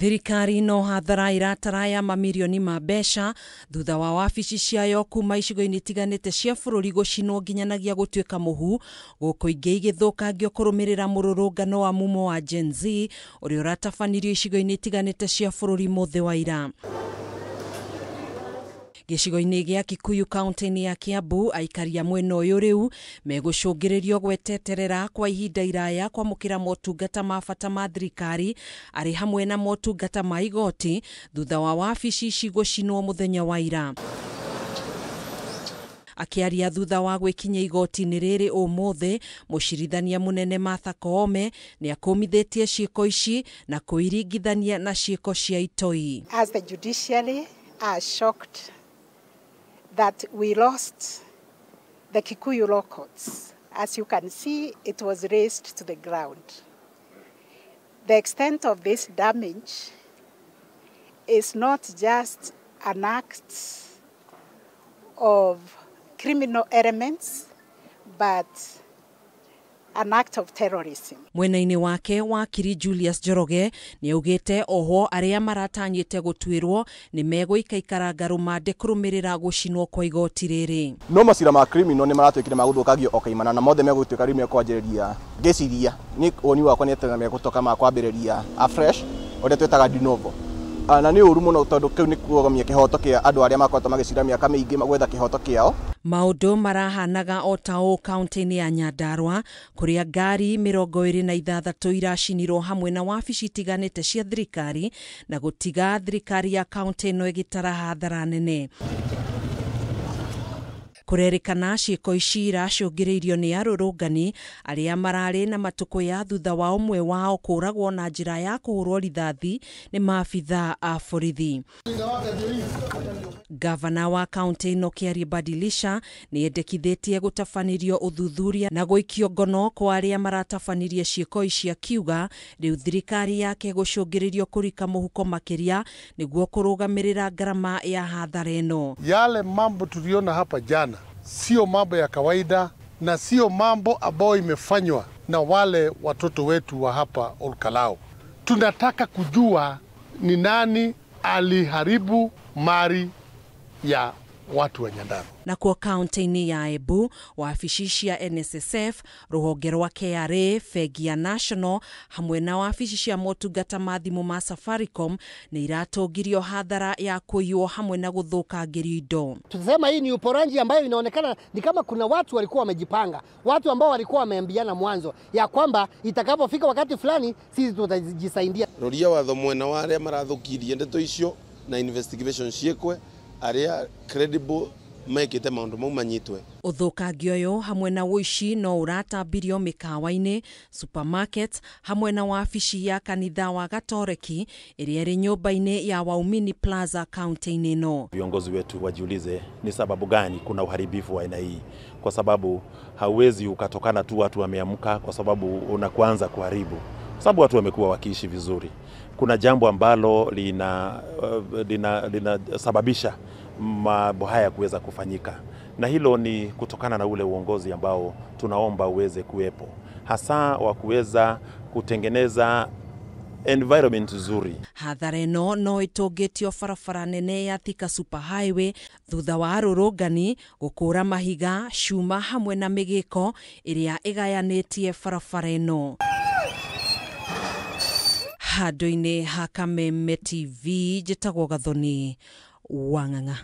Thirikari no hathara irataraya mamirioni ma mbeca thutha wa wabici ciayo kuma icigo-inĩ itiganĩte cia bũrũri gũcinwo nginyanagia gũtuĩka mũhu gũkũ ingĩ igĩthũkangio kũrũmĩrĩra mũrũrũngano wa mumo wa Gen Z ũrĩa ũratabanirio icigo-inĩ itiganĩte cia bũrũri mũthĩ wa ira. Gĩcigo-inĩ gĩa Kikuyu kaunti-inĩ ya Kiambu, aikaria mwena ũyũ rĩu megũcũngĩrĩrio gweteterera kwa ihinda iraya kwamũkĩra motungata ma bata ma thirikari arĩ hamwe na motungata ma igoti thutha wa wabici ici gũcinwo mũthenya wa ira. Akiaria thutha wa gwĩkinya igoti-inĩ rĩrĩ ũmũthĩ, mũcirithania mũnene Martha Koome nĩ akũmithĩtie ciĩko ici na kũiringithania na ciĩko cia itoi. As the judiciary are shocked that we lost the Kikuyu law courts. As you can see, it was razed to the ground. The extent of this damage is not just an act of criminal elements, but an act of terrorism. Mwena-inĩ wake wakiri Julius Njoroge nĩ augĩte oho arĩa maratanyĩte gũtuĩrwo nĩ megũikara rumande kũrũmĩrĩra gũcinwo kwa igoti rĩrĩ. No macira ma criminal nĩ maratuĩkire magũthũkagio okaimana na mothe megũtuĩka rĩu mekwanjĩrĩria ngĩciria nĩ woni wakwa nĩ atĩ megũtoka makwambĩrĩria afresh ũrĩa twĩtaga de novo. Na nĩ ũru mũno tondũ kĩu nĩ kuogamia kĩhoto kĩa andũ arĩa makoretwo magĩcira mĩaka mĩingĩ magwetha kĩhoto kĩao. Maũndũ marahanaga o ta ũũ kaunti-inĩ ya Nyandarua kũrĩa ngari 26 iracinirwo hamwe na wabici itiganĩte cia thirikari na gũtiga thirikari ya kaunti ĩno ĩgĩtara hathara nene. Kũrerĩkana ciĩko ici iracũngĩrĩirio nĩ arũrũngani arĩa mararĩ na matukũ ya thutha wa ũmwe wao kũragwo na njĩra ya kũhũrwo rithathi nĩ maabithaa a borithi. Gavana wa kaunti ĩno Kiari Badilisha nĩ endekithĩtie gũtabanĩrio ũthuthuria na gũikio ngono kwa arĩa maratabanirie ciĩko ici, akiuga rĩu thirikari yake gũcũngĩrĩrio kũrika mũhuko makĩria nĩguo kũrũgamĩrĩra ngarama ya hathara ĩno. Yale mambo tuliona hapa jana sio mambo ya kawaida na sio mambo ambayo imefanywa na wale watoto wetu wa hapa Olkalao. Tunataka kujua ni nani aliharibu mali ya watu wa Nyandarua. Na kwa kaunti-inĩ ya Embu, wabici cia NSSF, rũhonge rwa KRA, Bengi ya National hamwe na wabici cia motungata ma thimũ ma Safaricom nĩ iratũngirio hathara ya kũiywo hamwe na gũthũkangĩrio indo. Tunasema hii ni uporaji ambayo inaonekana ni kama kuna watu walikuwa wamejipanga, watu ambao walikuwa wameambiana mwanzo ya kwamba itakapofika wakati fulani sisi tutajisaidia. Roria watho mwena wa arĩa marathukirie ndeto icio na investigation ciĩkwe arĩa credible mekĩte maũndũ mau manyitwe. Ũthũkangio ũyũ hamwe na ũici no ũratambirio mĩkawa-inĩ, supermarket hamwe na wabici ya kanitha wa Gatoreki ĩrĩa ĩrĩ nyũmba-inĩ ya Waumini Plaza kaunti-inĩ ĩno. Viongozi wetu wajiulize ni sababu gani kuna uharibifu wa aina hii, kwa sababu hauwezi ukatokana tu watu wameamka kwa sababu unakuanza kuharibu, kwa sababu watu wamekuwa wakiishi vizuri. Kuna jambo ambalo linasababisha mambo haya kuweza kufanyika, na hilo ni kutokana na ule uongozi ambao tunaomba uweze kuwepo, hasa wa kuweza kutengeneza environment nzuri. Hathara ĩno no ĩtũngĩtio barabara nene ya Thika Superhighway thutha wa arũrũngani gũkũra mahiga, cuma hamwe na mĩgĩko ĩrĩa ĩgayanĩtie barabara ĩno. Handũ-inĩ ha Kameme TV, njĩtagwo Gathoni Wang'ang'a.